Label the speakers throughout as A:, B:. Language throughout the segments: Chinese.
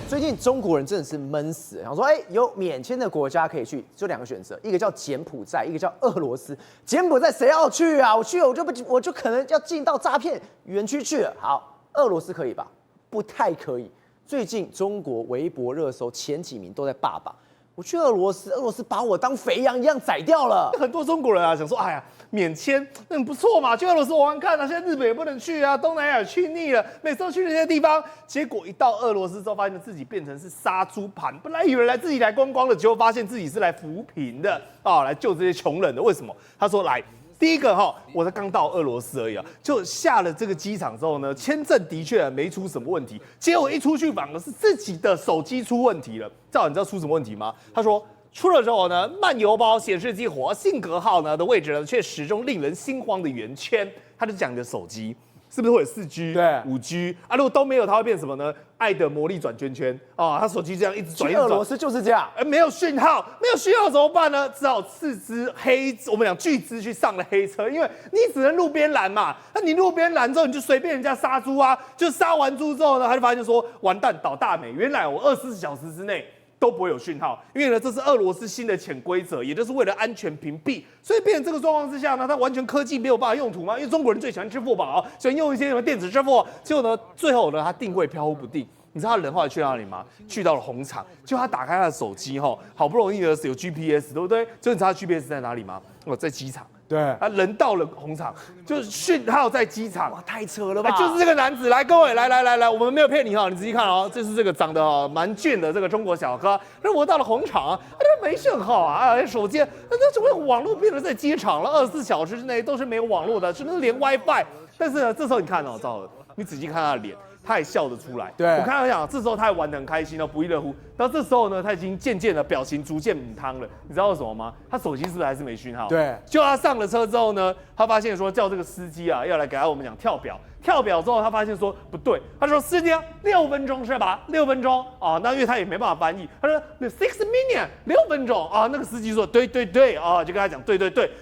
A: 最近中国人真的是闷死了，想说，有免签的国家可以去，就两个选择，一个叫柬埔寨，一个叫俄罗斯。柬埔寨谁要去啊？我去了我就可能要进到诈骗园区去了。好，俄罗斯可以吧？不太可以。最近中国微博热搜前几名都在霸榜。我去俄罗斯，俄罗斯把我当肥羊一样宰掉了。
B: 很多中国人啊想说，哎呀，免签那很不错嘛，去俄罗斯玩玩看啊。现在日本也不能去啊，东南亚去腻了，每次都去那些地方。结果一到俄罗斯之后，发现自己变成是杀猪盘。本来以为自己来观光的，结果发现自己是来扶贫的啊，来救这些穷人的。为什么？他说来。第一个我才刚到俄罗斯而已啊，就下了这个机场之后呢，签证的确没出什么问题，结果一出去反而是自己的手机出问题了。你知道出什么问题吗？他说出了之后呢，漫游包显示激活性格号呢的位置呢，却始终令人心慌的圆圈。他就讲你的手机是不是会有4G、
A: 对
B: 5G 啊？如果都没有，它会变什么呢？爱的魔力转圈圈啊！他手机这样一直转，
A: 去俄罗斯就是这样，
B: 没有讯号，没有讯号怎么办呢？只好斥资我们讲巨资去上了黑车，因为你只能路边拦嘛。那你路边拦之后，你就随便人家杀猪啊，就杀完猪之后呢，他就发现说完蛋倒大霉，原来我24小时之内都不会有讯号，因为呢这是俄罗斯新的潜规则，也就是为了安全屏蔽，所以变成这个状况之下呢，它完全科技没有办法用途嘛，因为中国人最喜欢支付宝，喜欢用一些什么电子支付，结果呢最后呢它定位飘忽不定。你知道他人后来去哪里吗？去到了红场，就他打开他的手机好不容易呢有 GPS， 对不对？就你知道他 GPS 在哪里吗？在机场。
A: 对，
B: 他人到了红场，就是讯号在机场。
A: 哇，太扯了吧！
B: 就是这个男子，来，各位，来，我们没有骗你你仔细看这是这个长得蛮俊的这个中国小哥。那我到了红场他没讯号啊，手机那怎么网络变成在机场了？24小时之内都是没有网络的，只能连 WiFi。但是呢，这时候你看赵尔，你仔细看他的脸。他也笑得出来，
A: 对
B: 我看他讲，这时候他还玩得很开心不亦乐乎。到这时候呢，他已经渐渐的表情逐渐母汤了。你知道为什么吗？他手机是不是还是没讯号？
A: 对。
B: 就他上了车之后呢，他发现说叫这个司机要来给我们讲跳表。跳表之后，他发现说不对，他说司机6分钟是吧？6分钟啊，那因为他也没办法翻译，他说6 minutes 6分钟啊，那个司机说对啊，就跟他讲对，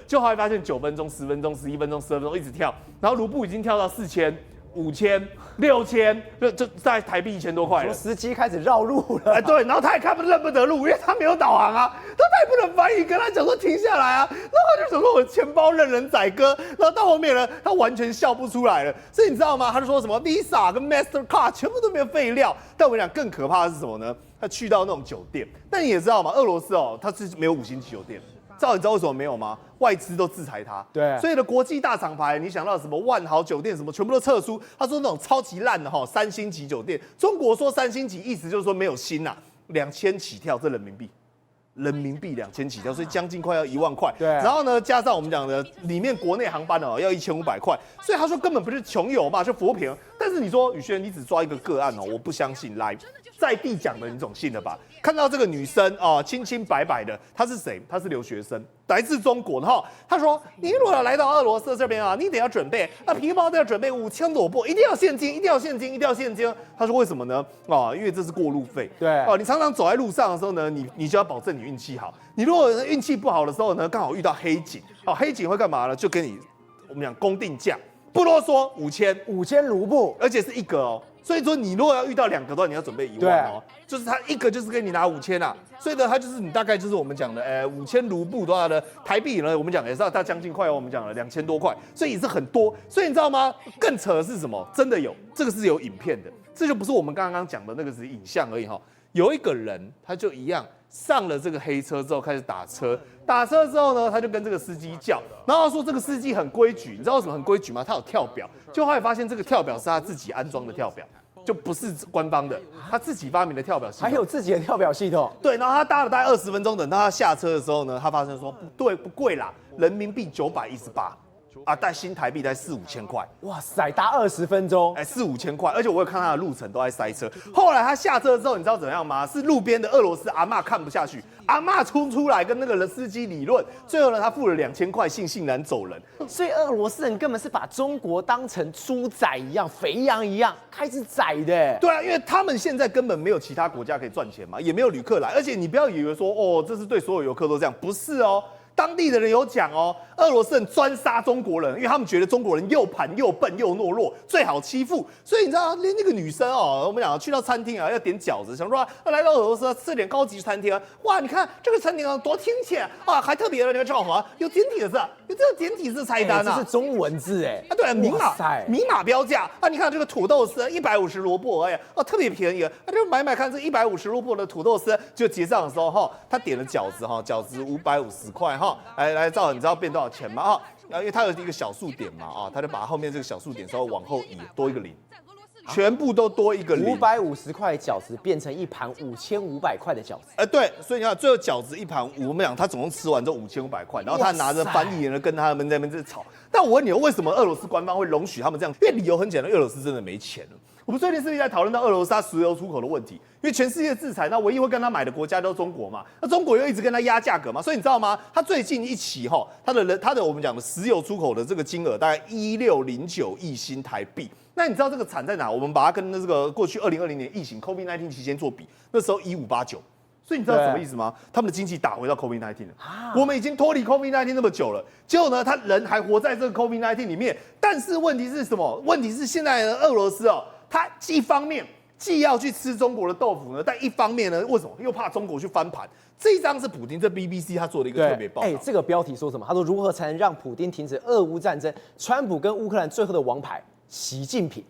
B: 就后来发现9分钟、10分钟、11分钟、12分钟一直跳，然后卢布已经跳到4000。5000、6000，就在台币1000多块了。
A: 司机开始绕路了，
B: 对，然后他也认不得路，因为他没有导航啊，他也不能翻译，跟他讲说停下来啊，然后他就想说我的钱包任人宰割，然后到后面呢，他完全笑不出来了。所以你知道吗？他就说什么 Visa 跟 Mastercard 全部都没有废料。但我跟你讲，更可怕的是什么呢？他去到那种酒店，但你也知道嘛，俄罗斯它是没有5星级酒店。你知道为什么没有吗？外资都制裁他，
A: 对，
B: 所以的国际大厂牌，你想到什么万豪酒店什么，全部都撤出。他说那种超级烂的3星级酒店，中国说3星级，意思就是说没有星，2000起跳，这人民币2000起跳，所以将近快要1万块。
A: 对，
B: 然后呢，加上我们讲的里面国内航班要1500块，所以他说根本不是穷游嘛，是扶贫。但是你说宇轩，你只抓一个个案我不相信。来，在地讲的你总信了吧？看到这个女生清清白白的，她是谁？她是留学生，来自中国的她说，你如果要来到俄罗斯这边你得要准备皮包都要准备5000多布，一定要现金，一定要现金，一定要现金。他说为什么呢？因为这是过路费。
A: 对
B: 你常常走在路上的时候呢，你就要保证你运气好。你如果运气不好的时候呢，刚好遇到黑警黑警会干嘛呢？就跟你我们讲公定价，不啰嗦，5000
A: 卢布，
B: 而且是一个所以说你如果要遇到2个的话，你要准备1万就是他一个就是给你拿5000所以呢，他就是你大概就是我们讲的5000卢布多少的台币呢？我们讲也是要将近快我们讲了2000多块，所以也是很多。所以你知道吗？更扯的是什么？真的有这个是有影片的，这就不是我们刚刚讲的那个是影像而已有一个人他就一样上了这个黑车之后开始打车之后呢，他就跟这个司机叫，然后说这个司机很规矩，你知道为什么很规矩吗？他有跳表，就后来发现这个跳表是他自己安装的跳表。就不是官方的，他自己发明的跳表系统，
A: 还有自己的跳表系统。
B: 对，然后他搭了大概20分钟，等到他下车的时候呢，他发现说不对，不贵啦，人民币918。带新台币才4、5千块，
A: 哇塞，搭20分钟
B: ，4、5千块，而且我有看他的路程都在塞车。后来他下车之后，你知道怎样吗？是路边的俄罗斯阿嬷看不下去，阿嬷冲出来跟那个司机理论，最后呢，他付了2000块，悻然走人。
A: 所以俄罗斯人根本是把中国当成猪仔一样、肥羊一样开始宰的。
B: 对啊，因为他们现在根本没有其他国家可以赚钱嘛，也没有旅客来，而且你不要以为说这是对所有游客都这样，不是当地的人有讲哦，俄罗斯人专杀中国人，因为他们觉得中国人又盘又笨又懦弱，最好欺负。所以你知道，连那个女生哦，我们讲去到餐厅啊，要点饺子，想说要来到俄罗斯吃点高级餐厅啊，哇，你看这个餐厅啊多亲切啊，还特别的那个叫什么，有简体字，有这个简体字菜单啊，
A: 这是中文字哎，
B: 对，明码标价啊，你看这个土豆丝150卢布，哎呀，哦特别便宜啊，就买看这150卢布的土豆丝，就结账的时候哈，他点了饺子哈，饺子550块哈，来照你知道变多少钱吗？哈，因为它有一个小数点嘛啊，他就把后面这个小数点稍微往后移，多一个零。全部都多一个零
A: ，550块饺子变成一盘5500块的饺子。
B: 对，所以你看，最后饺子一盘，我们讲他总共吃完这5500块，然后他拿着翻译呢跟他们在那边吵。但我问你，为什么俄罗斯官方会容许他们这样？因为理由很简单，俄罗斯真的没钱了。我们最近是不是在讨论到俄罗斯它石油出口的问题？因为全世界制裁，那唯一会跟他买的国家都是中国嘛，那中国又一直跟他压价格嘛，所以你知道吗？他最近一期它的我们讲的石油出口的这个金额大概1609亿新台币。那你知道这个惨在哪？我们把它跟这个过去2020年疫情 COVID-19 期间做比，那时候1589。所以你知道什么意思吗？他们的经济打回到 COVID-19 了。我们已经脱离 COVID-19 那么久了，结果呢，他人还活在这个 COVID-19 里面。但是问题是什么？问题是现在的俄罗斯他一方面既要去吃中国的豆腐呢，但一方面呢，为什么又怕中国去翻盘？这一张是普丁，这 BBC 他做的一个特别报道。
A: 这个标题说什么？他说如何才能让普丁停止俄乌战争？川普跟乌克兰最后的王牌习近平。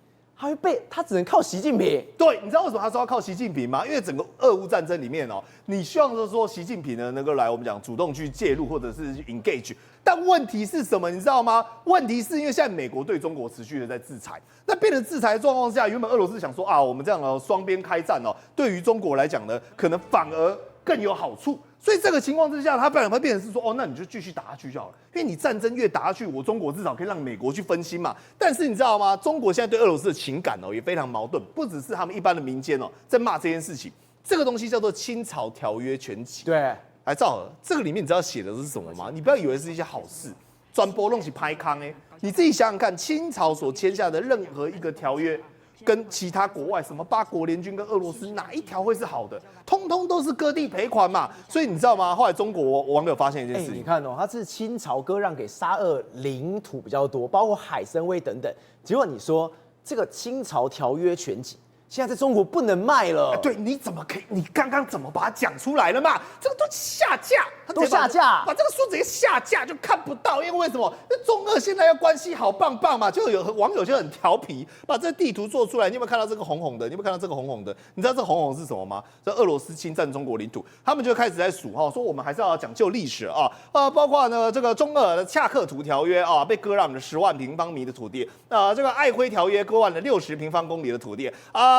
A: 他只能靠习近平。
B: 对，你知道为什么他说要靠习近平吗？因为整个俄乌战争里面你希望说习近平呢能够来我们讲主动去介入或者是 engage， 但问题是什么？你知道吗？问题是因为现在美国对中国持续的在制裁，那变成制裁的状况下，原本俄罗斯想说我们这样双边开战对于中国来讲呢，可能反而更有好处。所以这个情况之下，他不然会变成是说，那你就继续打下去就好了，因为你战争越打下去，我中国至少可以让美国去分心嘛。但是你知道吗？中国现在对俄罗斯的情感也非常矛盾，不只是他们一般的民间在骂这件事情，这个东西叫做清朝条约全集。
A: 对，
B: 来赵和，这个里面你知道写的是什么吗？你不要以为是一些好事，转播弄起拍康你自己想想看，清朝所签下的任何一个条约。跟其他国外什么八国联军跟俄罗斯哪一条会是好的？通通都是割地赔款嘛。所以你知道吗？后来中国网友发现一件事情，
A: 你看他是清朝割让给沙俄领土比较多，包括海参崴等等。结果你说这个清朝条约全集现在在中国不能卖了。
B: 对，你怎么可以？你刚刚怎么把它讲出来了嘛？这个都下架，
A: 都下架，
B: 把这个书直接下架就看不到，因为为什么？那中俄现在要关系好棒棒嘛，就有网友就很调皮，把这地图做出来。你有没有看到这个红红的？你有没有看到这个红红的？你知道这个红红是什么吗？这俄罗斯侵占中国领土，他们就开始在数说我们还是要讲究历史包括呢这个中俄的恰克图条约被割让了10万平方米的土地这个爱辉条约割让了60平方公里的土地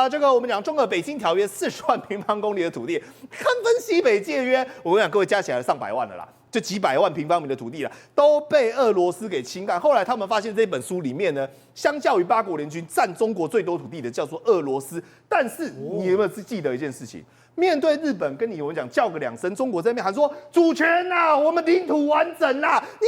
B: 这个我们讲中俄北京条约40万平方公里的土地，堪分西北界约，我跟你讲，各位加起来上百万了啦，就几百万平方米的土地了，都被俄罗斯给侵占。后来他们发现这本书里面呢，相较于八国联军占中国最多土地的叫做俄罗斯，但是你有没有记得一件事情？面对日本跟我讲叫个2声，中国这边喊说主权我们领土完整你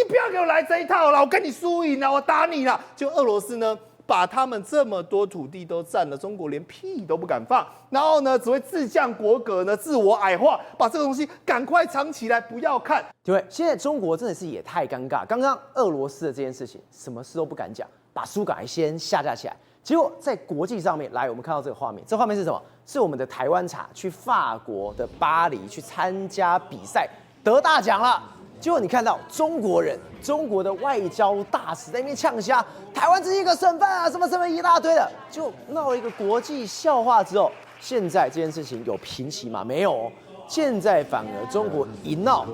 B: 不要给我来这一套啦，我跟你输赢我打你啦。就俄罗斯呢，把他们这么多土地都占了，中国连屁都不敢放，然后呢，只会自降国格呢，自我矮化，把这个东西赶快藏起来，不要看。
A: 对，现在中国真的是也太尴尬。刚刚俄罗斯的这件事情，什么事都不敢讲，把书赶快先下架起来。结果在国际上面，来，我们看到这个画面，这画面是什么？是我们的台湾茶去法国的巴黎去参加比赛，得大奖了。结果你看到中国人，中国的外交大使在那边呛虾，台湾只是一个省份什么什么一大堆的，就闹了一个国际笑话之后，现在这件事情有平息吗？没有现在反而中国一闹，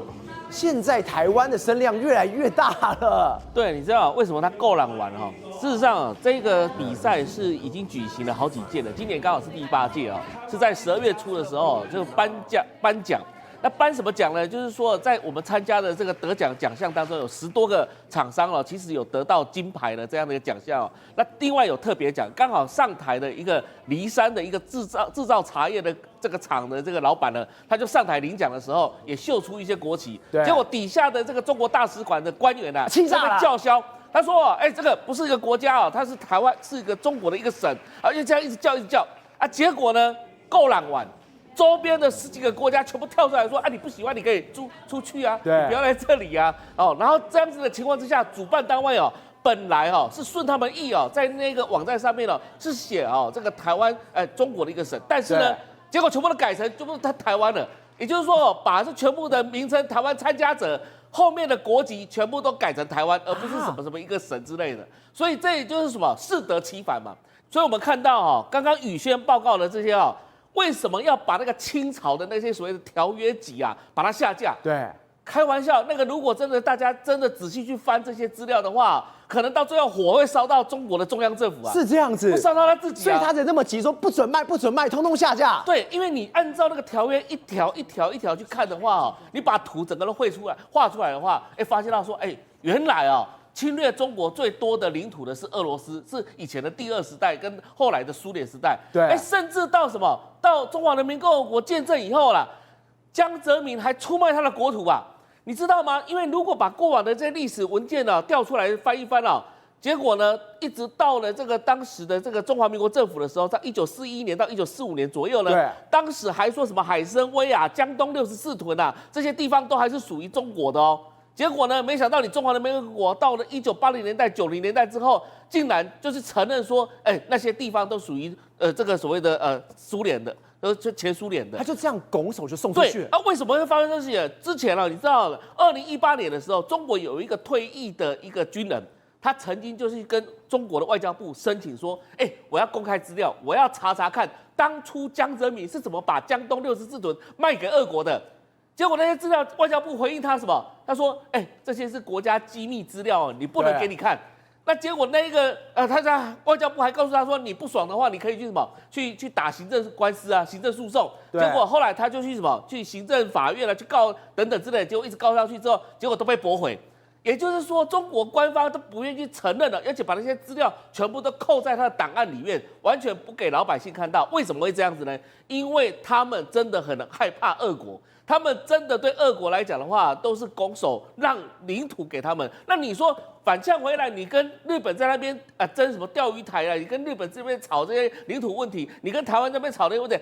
A: 现在台湾的声量越来越大了。
C: 对，你知道为什么他够狼玩事实上这个比赛是已经举行了好几届了，今年刚好是第8届是在12月初的时候就颁奖。那颁什么奖呢？就是说，在我们参加的这个得奖奖项当中，有10多个厂商其实有得到金牌的这样的一个奖项那另外有特别奖，刚好上台的一个梨山的一个制造茶叶的这个厂的这个老板呢，他就上台领奖的时候也秀出一些国旗，结果底下的这个中国大使馆的官员
A: 气炸了，
C: 叫嚣。他说：“这个不是一个国家它是台湾，是一个中国的一个省，而且这样一直叫结果呢，够狼玩。”周边的10几个国家全部跳出来说，啊，你不喜欢你可以出去啊，
A: 对
C: 你不要来这里啊，哦，然后这样子的情况之下，主办单位哦。本来是顺他们意在那个网站上面是写这个台湾中国的一个省，但是呢，结果全部都改成就不是台湾了，也就是说把这全部的名称台湾参加者后面的国籍全部都改成台湾，而不是什么一个省之类的，所以这也就是什么适得其反嘛。所以我们看到刚刚宇轩报告的这些为什么要把那个清朝的那些所谓的条约集把它下架？
A: 对。
C: 开玩笑，那个如果真的大家真的仔细去翻这些资料的话，可能到最后火会烧到中国的中央政府啊，
A: 是这样子，
C: 会烧到他自己
A: 所以他才那么急说不准卖，不准卖，通通下架。
C: 对，因为你按照那个条约一条一条去看的话你把图整个都画出来的话，发现到说，原来侵略中国最多的领土的是俄罗斯，是以前的第2时代跟后来的苏联时代，
A: 对，
C: 甚至到什么到中华人民共和国建政以后啦，江泽民还出卖他的国土啊。你知道吗？因为如果把过往的这些历史文件调出来翻一翻结果呢，一直到了这个当时的这个中华民国政府的时候，在1941年到1945年左右呢，当时还说什么海参崴江东64屯这些地方都还是属于中国的结果呢，没想到你中华人民共和国到了1980年代、90年代之后，竟然就是承认说，那些地方都属于这个所谓的苏联的。就前苏联的，
A: 他就这样拱手就送出去了。
C: 为什么会发生这些？之前你知道，2018年的时候，中国有一个退役的一个军人，他曾经就是跟中国的外交部申请说，我要公开资料，我要查查看当初江泽民是怎么把江东64屯卖给俄国的。结果那些资料，外交部回应他什么？他说，这些是国家机密资料，你不能给你看。那结果那个他在外交部还告诉他说，你不爽的话，你可以去什么去打行政官司行政诉讼。结果后来他就去什么去行政法院去告等等之类的，结果一直告上去之后，结果都被驳回。也就是说，中国官方都不愿意去承认了，而且把那些资料全部都扣在他的档案里面，完全不给老百姓看到。为什么会这样子呢？因为他们真的很害怕俄国。他们真的对俄国来讲的话，都是拱手让领土给他们。那你说反向回来，你跟日本在那边争什么钓鱼台你跟日本这边吵这些领土问题，你跟台湾这边吵这些问题，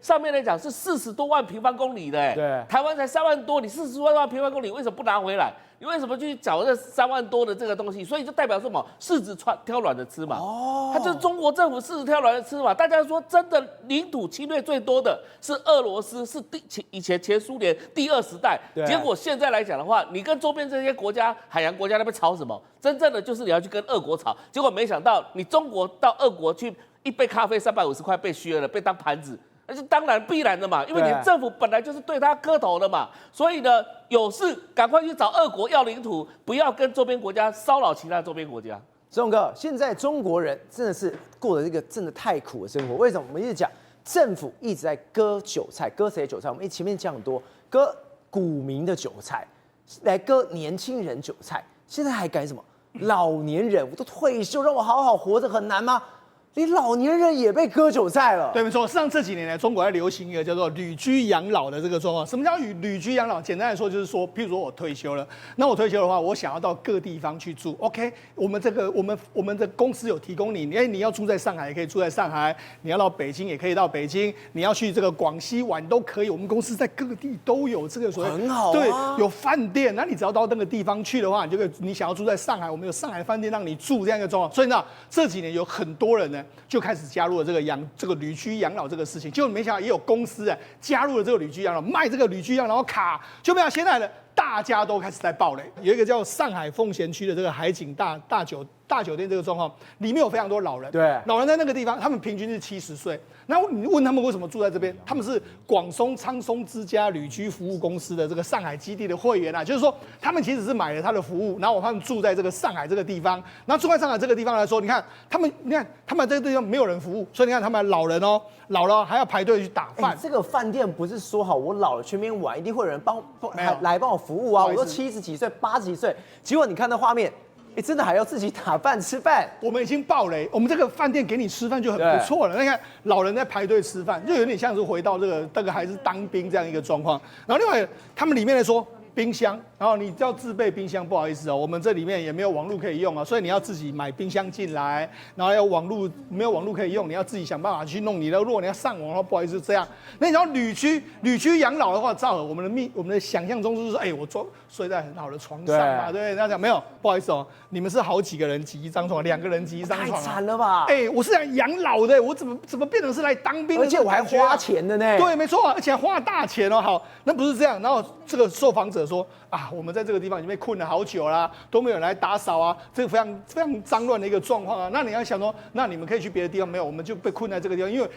C: 上面来讲是40多万平方公里的，
A: 对，
C: 台湾才3万多，你40多万平方公里为什么不拿回来？你为什么去找这3万多的这个东西？所以就代表什么？柿子挑软的吃嘛。它就是中国政府柿子挑软的吃嘛。大家说真的，领土侵略最多的是俄罗斯，是以前前苏联第2时代。结果现在来讲的话，你跟周边这些国家、海洋国家那边吵什么？真正的就是你要去跟俄国吵。结果没想到，你中国到俄国去一杯咖啡350块被削了，被当盘子。那是当然必然的嘛，因为你政府本来就是对他磕头的嘛，所以呢，有事赶快去找俄国要领土，不要跟周边国家骚扰其他周边国家。
A: 志宏哥，现在中国人真的是过得这个真的太苦的生活。为什么？我们一直讲政府一直在割韭菜，割谁的韭菜？我们前面讲很多，割股民的韭菜，来割年轻人韭菜，现在还改什么？老年人，我都退休，让我好好活着很难吗？连老年人也被割韭菜了。
B: 对，没错。事实上这几年来，中国在流行一个叫做旅居养老的这个状况。什么叫旅居养老？简单来说就是说，譬如说我退休了，那我退休的话，我想要到各地方去住。OK， 我们的公司有提供你，你要住在上海也可以住在上海，你要到北京也可以到北京，你要去这个广西玩都可以。我们公司在各地都有这个所谓
A: 很好
B: 对，有饭店。那你只要到那个地方去的话，你想要住在上海，我们有上海饭店让你住这样一个状况。所以呢，这几年有很多人呢。就开始加入了这个旅居养老这个事情，结果没想到也有公司加入了这个旅居养老，卖这个旅居养老卡，就没想到现在呢大家都开始在爆雷。有一个叫上海奉贤区的这个海景大酒店这个状况，里面有非常多老人，
A: 对，
B: 老人在那个地方，他们平均是70岁。然后你问他们为什么住在这边，他们是广松苍松之家旅居服务公司的这个上海基地的会员就是说他们其实是买了他的服务，然后他们住在这个上海这个地方，然后住在上海这个地方来说，你看他们这个地方没有人服务，所以你看他们老人老了还要排队去打饭。
A: 这个饭店不是说好我老了去那边玩，一定会有人来帮我服务啊？我都70几岁、80几岁，结果你看那画面。真的还要自己打饭吃饭？
B: 我们已经爆雷，我们这个饭店给你吃饭就很不错了。那看老人在排队吃饭，就有点像是回到这个还是当兵这样一个状况。然后另外他们里面来说，冰箱，然后你要自备冰箱，不好意思哦，我们这里面也没有网络可以用啊，所以你要自己买冰箱进来，然后没有网络可以用，你要自己想办法去弄你的。如果你要上网的话，不好意思这样。那你要旅居养老的话，照我们的想象中就是说，我睡在很好的床上嘛，对，那讲没有，不好意思哦，你们是好几个人挤一张床，2个人挤一张床，
A: 太惨了吧？
B: 我是来养老的，我怎么变成是来当兵的？
A: 而且我还花钱的呢。
B: 对，没错，而且还花大钱哦。好，那不是这样。然后这个受访者说啊，我们在这个地方已经被困了好久啦，都没有人来打扫啊，这个非常脏乱的一个状况啊。那你要想说，那你们可以去别的地方，没有，我们就被困在这个地方，因为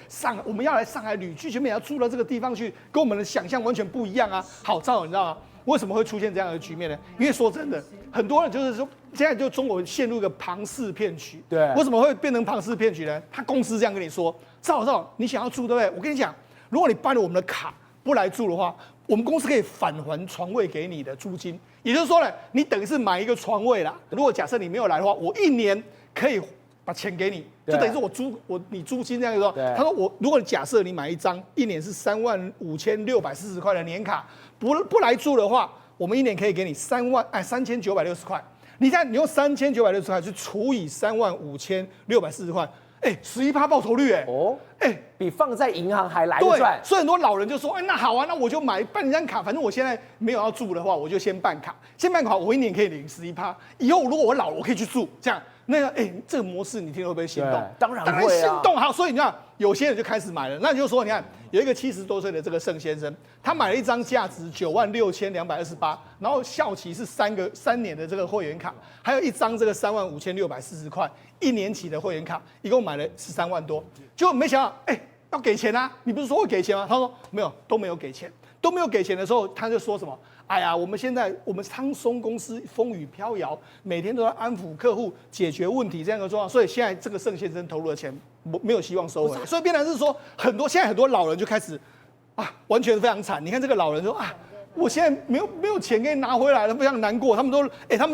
B: 我们要来上海旅居，全部要住到这个地方去，跟我们的想象完全不一样啊。好，赵总，你知道吗？为什么会出现这样的局面呢？因为说真的，很多人就是说，现在就中国陷入一个庞氏骗局。
A: 对，
B: 为什么会变成庞氏骗局呢？他公司这样跟你说，赵，你想要住对不对？我跟你讲，如果你办了我们的卡不来住的话，我们公司可以返还床位给你的租金。也就是说呢，你等于是买一个床位啦。如果假设你没有来的话，我1年可以把钱给你，就等于是你租金这样说。他说如果假设你买一张1年是35640块的年卡，不来住的话，我们1年可以给你3960块。你看，你用3960块去除以35640块，11%报酬率
A: 比放在银行还来得赚。
B: 所以很多老人就说，那好啊，那我就办一张卡，反正我现在没有要住的话，我就先办卡，我1年可以领11%，以后如果我老了，我可以去住，这样。这个模式你听了会不会心动？
A: 当然会
B: 心动。好，所以你看，有些人就开始买了。那你就说，你看有一个70多岁的这个盛先生，他买了一张价值96228，然后效期是3年的这个会员卡，还有一张这个35640块1年期的会员卡，一共买了13万多。结果没想到，要给钱啊！你不是说会给钱吗？他说没有，都没有给钱。都没有给钱的时候，他就说什么？哎呀，我们汤松公司风雨飘摇，每天都在安抚客户、解决问题这样的状况，所以现在这个盛先生投入的钱没有希望收回，所以变成是说现在很多老人就开始完全非常惨。你看这个老人说我现在没有钱给你拿回来了，非常难过。他们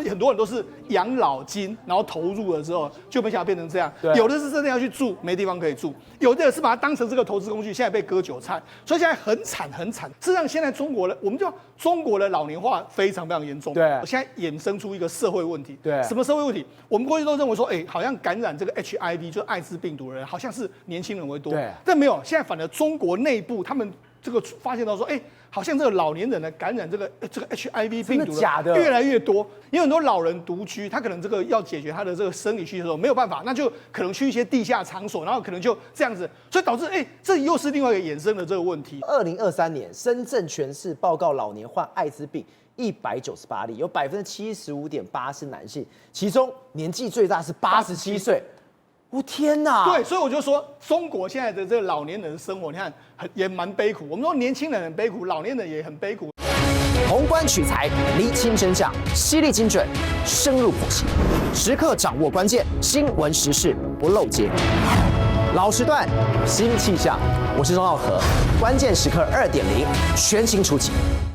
B: 很多人都是养老金，然后投入了之后，就没想到变成这样。有的是真的要去住，没地方可以住；有的是把它当成这个投资工具，现在被割韭菜，所以现在很惨很惨。事实上，现在中国的老年化非常非常严重。
A: 对，
B: 现在衍生出一个社会问题。
A: 对，
B: 什么社会问题？我们过去都认为说，好像感染这个 HIV 就是艾滋病毒的人，好像是年轻人为多。
A: 对，
B: 但没有，现在反而中国内部他们这个发现到说，好像这个老年人的感染这个 HIV 病毒的越来越多，因为很多老人独居，他可能这个要解决他的这个生理需求的时候没有办法，那就可能去一些地下场所，然后可能就这样子，所以导致这又是另外一个衍生的这个问题。
A: 2023年，深圳全市报告老年患艾滋病198例，有75.8%是男性，其中年纪最大是87岁。我天哪！
B: 对，所以我就说，中国现在的这个老年人的生活，你看也蛮悲苦。我们说年轻人很悲苦，老年人也很悲苦。
A: 宏观取材，厘清真相，犀利精准，深入剖析，时刻掌握关键，新闻时事不漏接。老时段，新气象，我是钟浩和，关键时刻2.0全新出击。